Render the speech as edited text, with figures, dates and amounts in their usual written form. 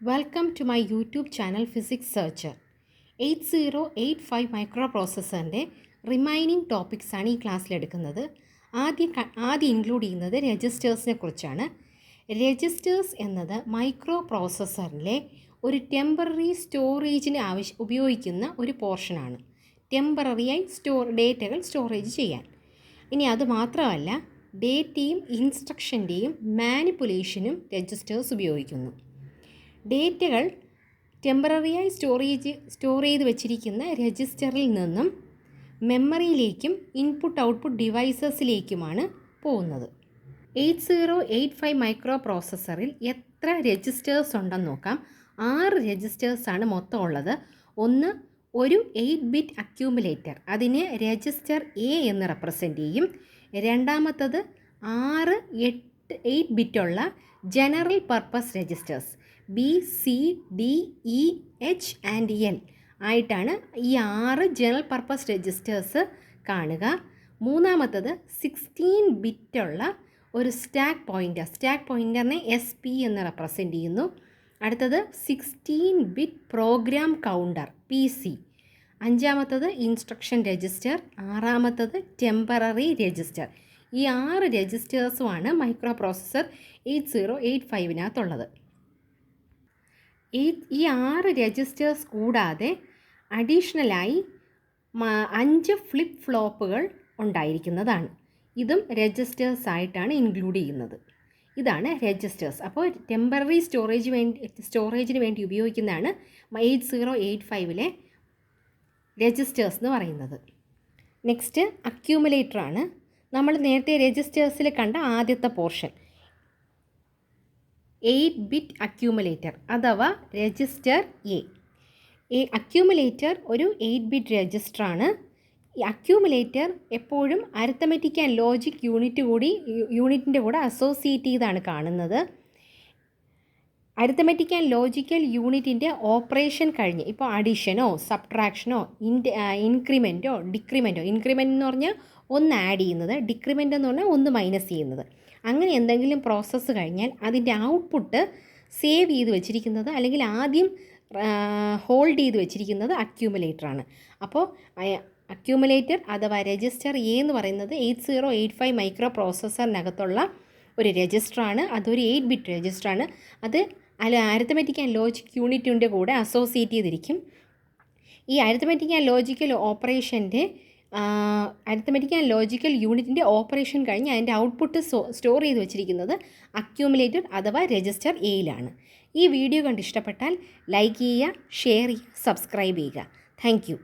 Welcome to my YouTube channel Physics Searcher. 8085 മൈക്രോപ്രോസസ്സറിൻ്റെ remaining ടോപ്പിക്സാണ് ഈ ക്ലാസ്സിൽ എടുക്കുന്നത്. ആദ്യം ഇൻക്ലൂഡ് ചെയ്യുന്നത് രജിസ്റ്റേഴ്സിനെ കുറിച്ചാണ്. രജിസ്റ്റേഴ്സ് എന്നത് മൈക്രോപ്രോസസ്സറിലെ ഒരു ടെമ്പററി സ്റ്റോറേജിന് ഉപയോഗിക്കുന്ന ഒരു പോർഷനാണ്. ടെമ്പററിയായി ഡേറ്റകൾ സ്റ്റോറേജ് ചെയ്യാൻ. ഇനി അത് മാത്രമല്ല, ഡേറ്റയും ഇൻസ്ട്രക്ഷൻ്റെയും മാനിപ്പുലേഷനും രജിസ്റ്റേഴ്സ് ഉപയോഗിക്കുന്നു. ഡേറ്റകൾ ടെമ്പററിയായി സ്റ്റോർ ചെയ്ത് വെച്ചിരിക്കുന്ന രജിസ്റ്ററിൽ നിന്നും മെമ്മറിയിലേക്കും ഇൻപുട്ട് ഔട്ട്പുട്ട് ഡിവൈസസിലേക്കുമാണ് പോകുന്നത്. 8085 മൈക്രോപ്രോസസ്സറിൽ എത്ര രജിസ്റ്റേഴ്സ് ഉണ്ടെന്ന് നോക്കാം. 6 രജിസ്റ്റേഴ്സാണ് മൊത്തം ഉള്ളത്. ഒന്ന് ഒരു 8-ബിറ്റ് അക്യൂമുലേറ്റർ, അതിനെ രജിസ്റ്റർ എ എന്ന് റെപ്രസെൻ്റ് ചെയ്യും. രണ്ടാമത്തത് 8 ബിറ്റുള്ള general purpose registers B, C, D, E, H and L ആയിട്ടാണ് ഈ 6 ജനറൽ പർപ്പസ് രജിസ്റ്റേഴ്സ് കാണുക. മൂന്നാമത്തത് 16 ബിറ്റുള്ള ഒരു സ്റ്റാക്ക് പോയിൻ്ററിനെ SP എന്ന് റെപ്രസെൻ്റ് ചെയ്യുന്നു. അടുത്തത് 16 ബിറ്റ് പ്രോഗ്രാം കൗണ്ടർ PC. അഞ്ചാമത്തത് ഇൻസ്ട്രക്ഷൻ രജിസ്റ്റർ. ആറാമത്തത് ടെമ്പററി രജിസ്റ്റർ. ഈ 6 രജിസ്റ്റേഴ്സുമാണ് മൈക്രോപ്രോസസ്സർ 8085-നകത്തുള്ളത്. ഈ 6 രജിസ്റ്റേഴ്സ് കൂടാതെ അഡീഷണലായി 5 ഫ്ലിപ്പ് ഫ്ലോപ്പുകൾ ഉണ്ടായിരിക്കുന്നതാണ്. ഇതും രജിസ്റ്റേഴ്സ് ആയിട്ടാണ് ഇൻക്ലൂഡ് ചെയ്യുന്നത്. ഇതാണ് രജിസ്റ്റേഴ്സ്. അപ്പോൾ ടെമ്പററി സ്റ്റോറേജിന് വേണ്ടി ഉപയോഗിക്കുന്നതാണ് 8085-ലെ രജിസ്റ്റേഴ്സ് എന്ന് പറയുന്നത്. നെക്സ്റ്റ് അക്യൂമുലേറ്ററാണ്. നമ്മൾ നേരത്തെ രജിസ്റ്റേഴ്സിൽ കണ്ട ആദ്യത്തെ പോർഷൻ 8-ബിറ്റ് അക്യൂമുലേറ്റർ അഥവാ രജിസ്റ്റർ എ. ഈ അക്യൂമുലേറ്റർ ഒരു 8-ബിറ്റ് രജിസ്റ്ററാണ്. ഈ അക്യൂമുലേറ്റർ എപ്പോഴും അരിത്തമെറ്റിക് ആൻഡ് ലോജിക് യൂണിറ്റിൻ്റെ കൂടെ അസോസിയേറ്റ് ചെയ്താണ് കാണുന്നത്. അരിത്തമെറ്റിക് ആൻഡ് ലോജിക്കൽ യൂണിറ്റിൻ്റെ ഓപ്പറേഷൻ കഴിഞ്ഞ്, ഇപ്പോൾ അഡീഷനോ സബ്ട്രാക്ഷനോ ഇൻക്രിമെൻറ്റോ ഡിക്രിമെൻറ്റോ, ഇൻക്രിമെൻ്റ് എന്ന് പറഞ്ഞാൽ ഒന്ന് ആഡ് ചെയ്യുന്നത്, ഡിക്രിമെൻ്റ് എന്ന് പറഞ്ഞാൽ ഒന്ന് മൈനസ് ചെയ്യുന്നത്, അങ്ങനെ എന്തെങ്കിലും പ്രോസസ്സ് കഴിഞ്ഞാൽ അതിൻ്റെ ഔട്ട്പുട്ട് സേവ് ചെയ്ത് വെച്ചിരിക്കുന്നത് അല്ലെങ്കിൽ ആദ്യം ഹോൾഡ് ചെയ്ത് വെച്ചിരിക്കുന്നത് അക്യൂമുലേറ്ററാണ്. അപ്പോൾ അക്യൂമുലേറ്റർ അഥവാ രജിസ്റ്റർ എ എന്ന് പറയുന്നത് 8085 മൈക്രോപ്രോസസ്സറിനകത്തുള്ള ഒരു രജിസ്റ്ററാണ്. അതൊരു 8-ബിറ്റ് രജിസ്റ്ററാണ്. അത് അരിത്തമെറ്റിക് ആൻഡ് ലോജിക് യൂണിറ്റിൻ്റെ കൂടെ അസോസിയേറ്റ് ചെയ്തിരിക്കും. ഈ അരിത്തമെറ്റിക് ആൻഡ് ലോജിക്കൽ യൂണിറ്റിൻ്റെ ഓപ്പറേഷൻ കഴിഞ്ഞ് അതിൻ്റെ ഔട്ട്പുട്ട് സ്റ്റോർ ചെയ്ത് വെച്ചിരിക്കുന്നത് അക്യൂമുലേറ്റർ അഥവാ രജിസ്റ്റർ എയിലാണ്. ഈ വീഡിയോ കണ്ട് ഇഷ്ടപ്പെട്ടാൽ ലൈക്ക് ചെയ്യുക, ഷെയർ ചെയ്യുക, സബ്സ്ക്രൈബ് ചെയ്യുക. Thank you.